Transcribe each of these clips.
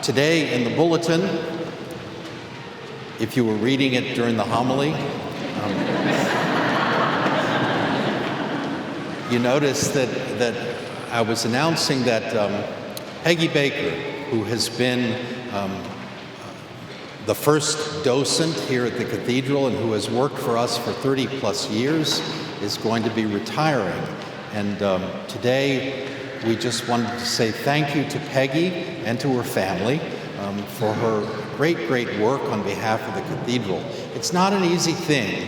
Today in the bulletin, if you were reading it during the homily, you noticed that I was announcing that Peggy Baker, who has been the first docent here at the cathedral and who has worked for us for 30 plus years, is going to be retiring. And today we just wanted to say thank you to Peggy and to her family for her great work on behalf of the cathedral. It's not an easy thing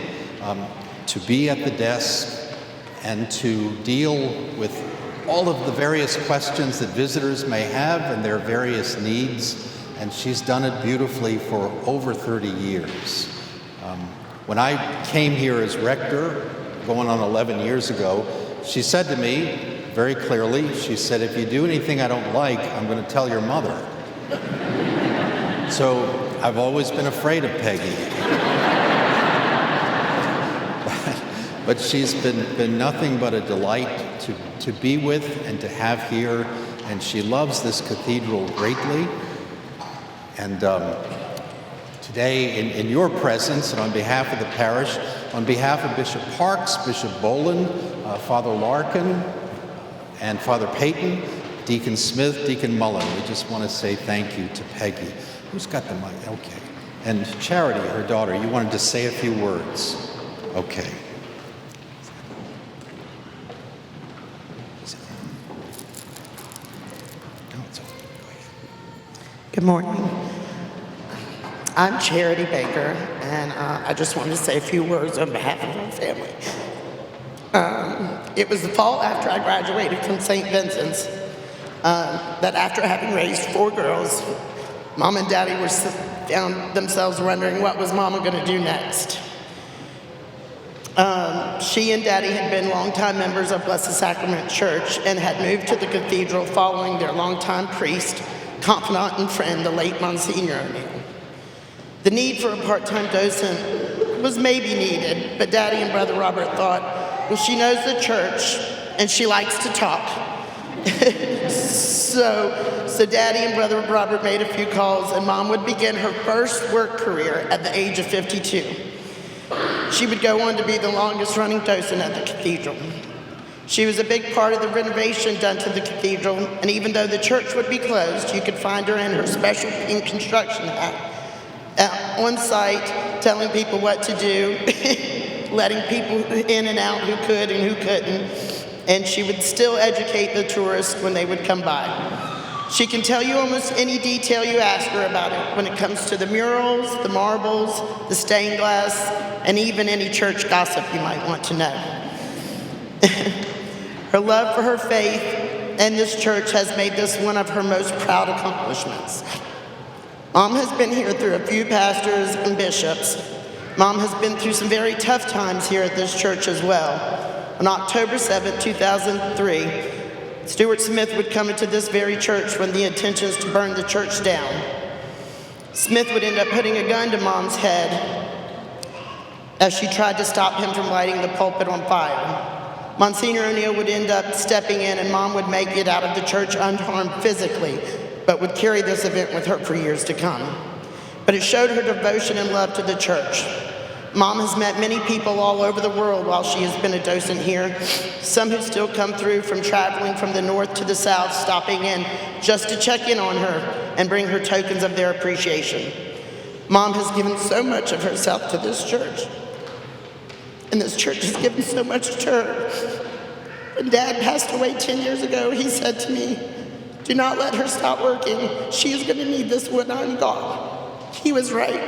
to be at the desk and to deal with all of the various questions that visitors may have and their various needs, and she's done it beautifully for over 30 years. When I came here as rector, going on 11 years ago, she said to me very clearly, she said, "If you do anything I don't like, I'm going to tell your mother." So I've always been afraid of Peggy. But she's been nothing but a delight to be with and to have here, and she loves this cathedral greatly. And today, in your presence and on behalf of the parish, on behalf of Bishop Parks, Bishop Boland, Father Larkin, and Father Payton, Deacon Smith, Deacon Mullen, we just want to say thank you to Peggy. Who's got the mic? Okay. And Charity, her daughter, you wanted to say a few words. Okay. Good morning. I'm Charity Baker, and I just wanted to say a few words on behalf of our family. It was the fall after I graduated from St. Vincent's that after having raised 4 girls, Mom and Daddy found themselves wondering what was Mama going to do next. She and Daddy had been longtime members of Blessed Sacrament Church and had moved to the cathedral following their longtime priest, confidant and friend, the late Monsignor O'Neill. The need for a part-time docent was maybe needed, but Daddy and Brother Robert thought, well, she knows the church and she likes to talk. So Daddy and Brother Robert made a few calls, and Mom would begin her first work career at the age of 52. She would go on to be the longest running docent at the cathedral. She was a big part of the renovation done to the cathedral, and even though the church would be closed, you could find her in her special pink construction hat on site, telling people what to do, letting people in and out who could and who couldn't, and she would still educate the tourists when they would come by. She can tell you almost any detail you ask her about it when it comes to the murals, the marbles, the stained glass, and even any church gossip you might want to know. Her love for her faith and this church has made this one of her most proud accomplishments. Mom has been here through a few pastors and bishops. Mom has been through some very tough times here at this church as well. On October 7, 2003, Stuart Smith would come into this very church with the intentions to burn the church down. Smith would end up putting a gun to Mom's head as she tried to stop him from lighting the pulpit on fire. Monsignor O'Neill would end up stepping in, and Mom would make it out of the church unharmed physically, but would carry this event with her for years to come. But it showed her devotion and love to the church. Mom has met many people all over the world while she has been a docent here, some who still come through from traveling from the north to the south, stopping in just to check in on her and bring her tokens of their appreciation. Mom has given so much of herself to this church, and this church has given so much to her. When Dad passed away 10 years ago, he said to me, "Do not let her stop working. She is going to need this when I'm gone." He was right.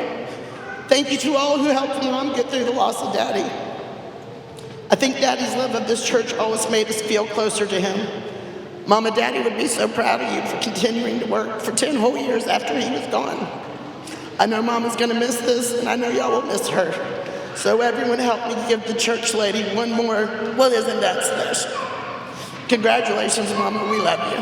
Thank you to all who helped Mom get through the loss of Daddy. I think Daddy's love of this church always made us feel closer to him. Mom and Daddy would be so proud of you for continuing to work for 10 whole years after he was gone. I know Mom is going to miss this, and I know y'all will miss her. So everyone help me give the church lady one more, well, isn't that special? Congratulations, Mama, we love you.